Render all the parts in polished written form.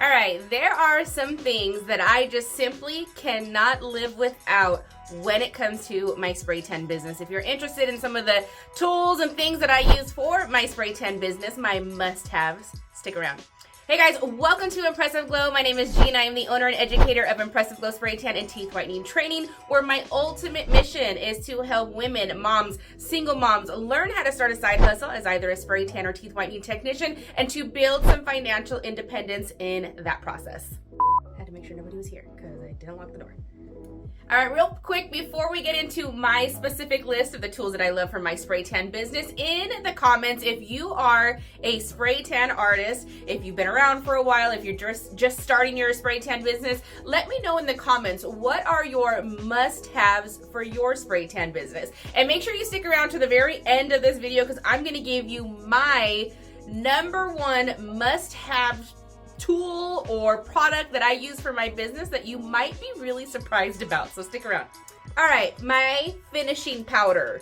All right, there are some things that I just simply cannot live without when it comes to my spray tan business. If you're interested in some of the tools and things that I use for my spray tan business, my must-haves, stick around. Hey guys, welcome to Impressive Glow. My name is Gina. I am the owner and educator of Impressive Glow Spray Tan and Teeth Whitening Training, where my ultimate mission is to help women, moms, single moms, learn how to start a side hustle as either a spray tan or teeth whitening technician and to build some financial independence in that process. I had to make sure nobody was here because I didn't lock the door. All right, real quick, before we get into my specific list of the tools that I love for my spray tan business, in the comments, if you are a spray tan artist, if you've been around for a while, if you're just starting your spray tan business, let me know in the comments, what are your must-haves for your spray tan business? And make sure you stick around to the very end of this video because I'm gonna give you my #1 must-have tool or product that I use for my business that you might be really surprised about. So stick around. All right, my finishing powder.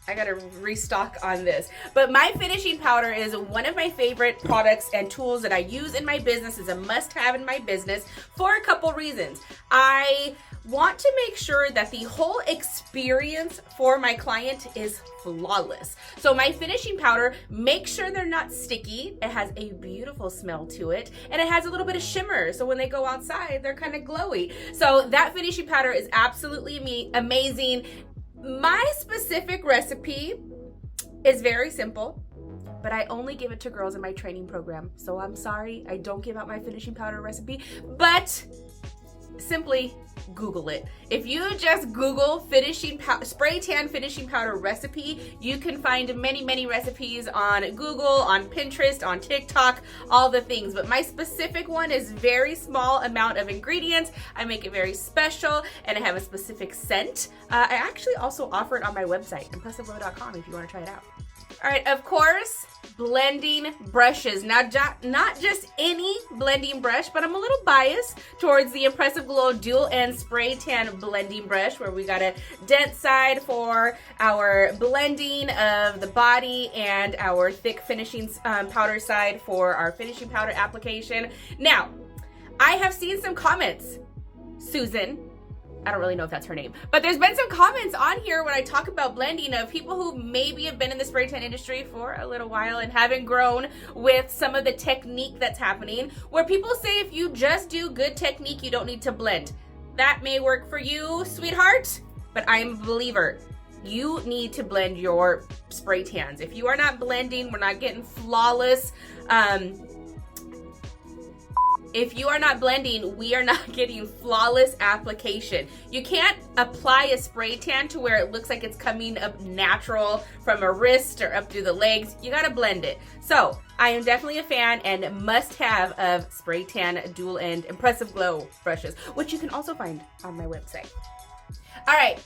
I gotta restock on this. But my finishing powder is one of my favorite products and tools that I use in my business. It's a must-have in my business for a couple reasons. I want to make sure that the whole experience for my client is flawless. So my finishing powder, make sure they're not sticky. It has a beautiful smell to it, and it has a little bit of shimmer. So when they go outside, they're kind of glowy. So that finishing powder is absolutely amazing. My specific recipe is very simple, but I only give it to girls in my training program. So I'm sorry, I don't give out my finishing powder recipe, but simply Google it. If you just Google spray tan finishing powder recipe, you can find many recipes on Google, on Pinterest, on TikTok, all the things. But my specific one is very small amount of ingredients. I make it very special and I have a specific scent. I actually also offer it on my website, impressiveglow.com, if you want to try it out. All right, of course, blending brushes. Now, not just any blending brush, but I'm a little biased towards the Impressive Glow Dual End Spray Tan Blending Brush, where we got a dent side for our blending of the body and our thick finishing powder side for our finishing powder application. Now, I have seen some comments. Susan, I don't really know if that's her name, but there's been some comments on here when I talk about blending of people who maybe have been in the spray tan industry for a little while and haven't grown with some of the technique that's happening, where people say if you just do good technique, you don't need to blend. That may work for you, sweetheart, but I'm a believer. You need to blend your spray tans. If you are not blending, we're not getting flawless, if you are not blending, we are not getting flawless application. You can't apply a spray tan to where it looks like it's coming up natural from a wrist or up through the legs. You gotta blend it. So I am definitely a fan and must have of spray tan dual end Impressive Glow brushes, which you can also find on my website. All right.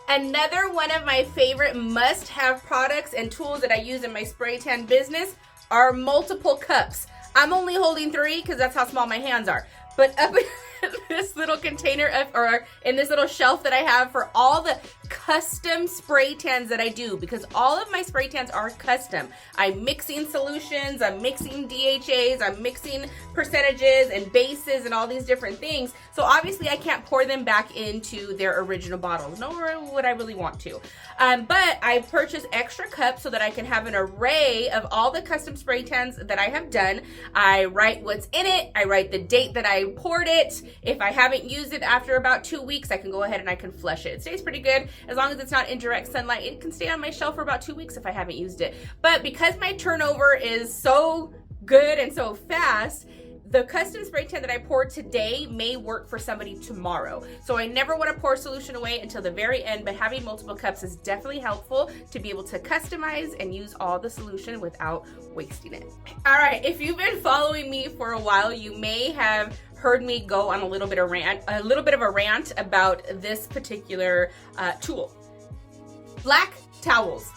Another one of my favorite must-have products and tools that I use in my spray tan business are multiple cups. I'm only holding 3 because that's how small my hands are. But up in this little container or in this little shelf that I have for all the custom spray tans that I do, because all of my spray tans are custom. I'm mixing solutions, I'm mixing DHAs, I'm mixing percentages and bases and all these different things. So obviously I can't pour them back into their original bottles, nor would I really want to. But I purchase extra cups so that I can have an array of all the custom spray tans that I have done. I write what's in it, I write the date that I poured it. If I haven't used it after about 2 weeks, I can go ahead and I can flush it. It stays pretty good. As long as it's not in direct sunlight, it can stay on my shelf for about 2 weeks if I haven't used it. But because my turnover is so good and so fast, the custom spray tan that I poured today may work for somebody tomorrow. So I never want to pour solution away until the very end, but having multiple cups is definitely helpful to be able to customize and use all the solution without wasting it. All right, if you've been following me for a while, you may have heard me go on a little bit of a rant about this particular tool. Black towels.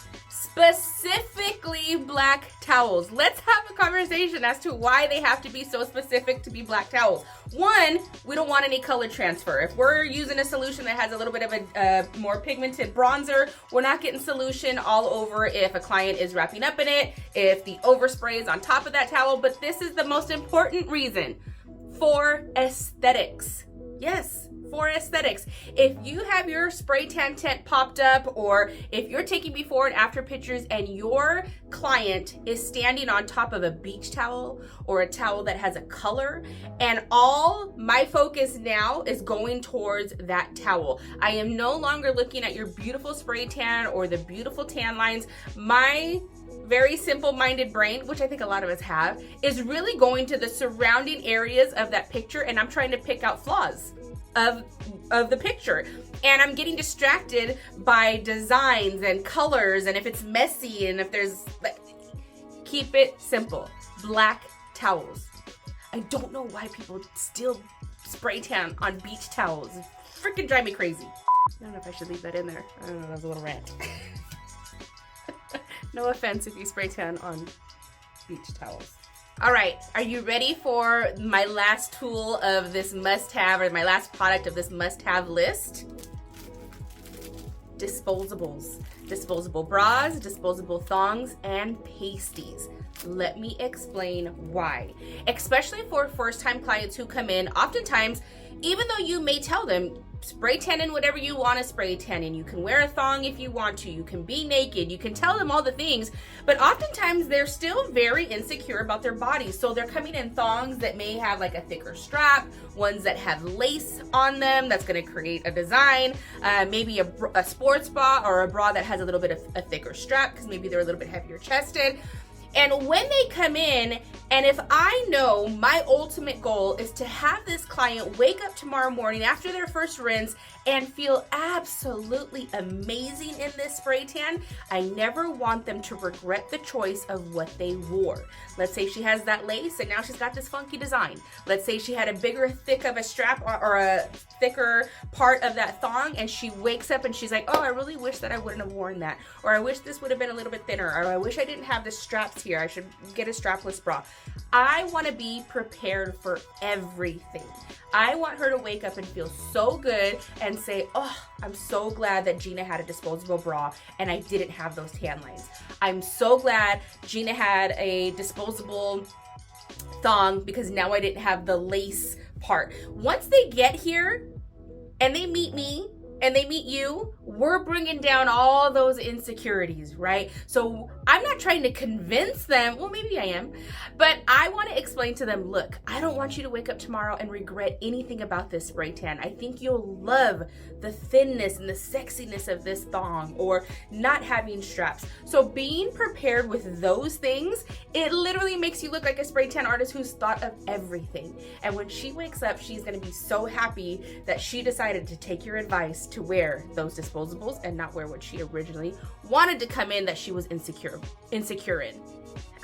Specifically black towels. Let's have a conversation as to why they have to be so specific to be black towels. One, we don't want any color transfer. If we're using a solution that has a little bit of a more pigmented bronzer, we're not getting solution all over if a client is wrapping up in it, if the overspray is on top of that towel. But this is the most important reason for aesthetics. Yes, for aesthetics. If you have your spray tan tent popped up, or if you're taking before and after pictures and your client is standing on top of a beach towel or a towel that has a color, and all my focus now is going towards that towel. I am no longer looking at your beautiful spray tan or the beautiful tan lines. My very simple-minded brain, which I think a lot of us have, is really going to the surrounding areas of that picture, and I'm trying to pick out flaws of the picture, and I'm getting distracted by designs and colors, and if it's messy, and if there's like, keep it simple. Black towels. I don't know why people still spray tan on beach towels. It freaking drive me crazy. I don't know if I should leave that in there. I don't know, that was a little rant. No offense if you spray tan on beach towels. All right, are you ready for my last tool of this must-have, or my last product of this must-have list? Disposables. Disposable bras, disposable thongs, and pasties. Let me explain why. Especially for first-time clients who come in, oftentimes, even though you may tell them, spray tan in whatever you want to spray tan in. You can wear a thong if you want to. You can be naked. You can tell them all the things. But oftentimes they're still very insecure about their bodies. So they're coming in thongs that may have like a thicker strap, ones that have lace on them that's going to create a design, maybe a sports bra or a bra that has a little bit of a thicker strap because maybe they're a little bit heavier chested. And when they come in, and if I know my ultimate goal is to have this client wake up tomorrow morning after their first rinse and feel absolutely amazing in this spray tan, I never want them to regret the choice of what they wore. Let's say she has that lace and now she's got this funky design. Let's say she had a bigger, thick of a strap or a thicker part of that thong, and she wakes up and she's like, oh, I really wish that I wouldn't have worn that. Or I wish this would have been a little bit thinner. Or I wish I didn't have the straps here. I should get a strapless bra. I want to be prepared for everything. I want her to wake up and feel so good and say, oh, I'm so glad that Gina had a disposable bra and I didn't have those tan lines. I'm so glad Gina had a disposable thong because now I didn't have the lace part. Once they get here and they meet me and they meet you, we're bringing down all those insecurities, right? So I'm not trying to convince them, well, maybe I am, but I want to explain to them, look, I don't want you to wake up tomorrow and regret anything about this spray tan. I think you'll love the thinness and the sexiness of this thong, or not having straps. So being prepared with those things, it literally makes you look like a spray tan artist who's thought of everything. And when she wakes up, she's going to be so happy that she decided to take your advice to wear those disposables and not wear what she originally wanted to come in that she was insecure in.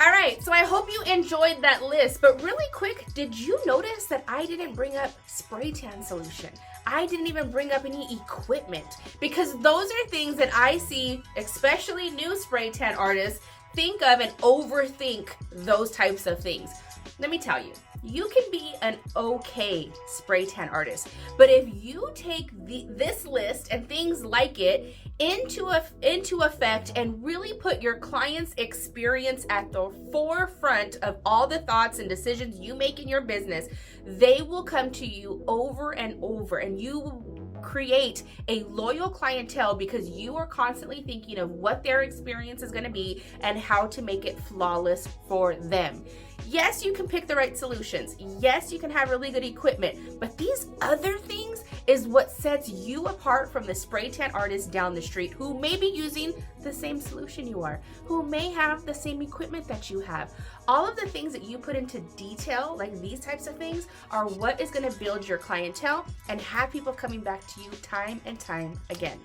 All right, so I hope you enjoyed that list, but really quick, did you notice that I didn't bring up spray tan solution? I didn't even bring up any equipment, because those are things that I see, especially new spray tan artists, think of and overthink those types of things. Let me tell you, you can be an okay spray tan artist, but if you take this list and things like it into effect and really put your client's experience at the forefront of all the thoughts and decisions you make in your business, they will come to you over and over, and you will create a loyal clientele because you are constantly thinking of what their experience is going to be and how to make it flawless for them. Yes, you can pick the right solutions. Yes, you can have really good equipment, but these other things is what sets you apart from the spray tan artist down the street who may be using the same solution you are, who may have the same equipment that you have. All of the things that you put into detail, like these types of things, are what is going to build your clientele and have people coming back to you time and time again.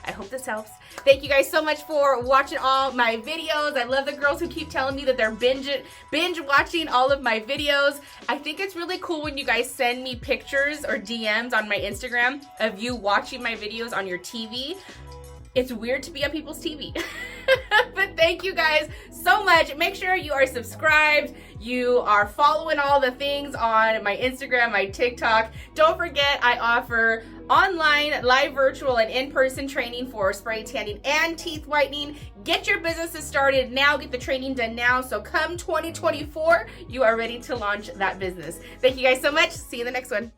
I hope this helps. Thank you guys so much for watching all my videos. I love the girls who keep telling me that they're binge watching all of my videos. I think it's really cool when you guys send me pictures or DMs on my Instagram of you watching my videos on your TV. It's weird to be on people's TV. But thank you guys so much. Make sure you are subscribed. You are following all the things on my Instagram, my TikTok. Don't forget, I offer online, live, virtual, and in-person training for spray tanning and teeth whitening. Get your businesses started now, get the training done now, so come 2024, you are ready to launch that business. Thank you guys so much. See you in the next one.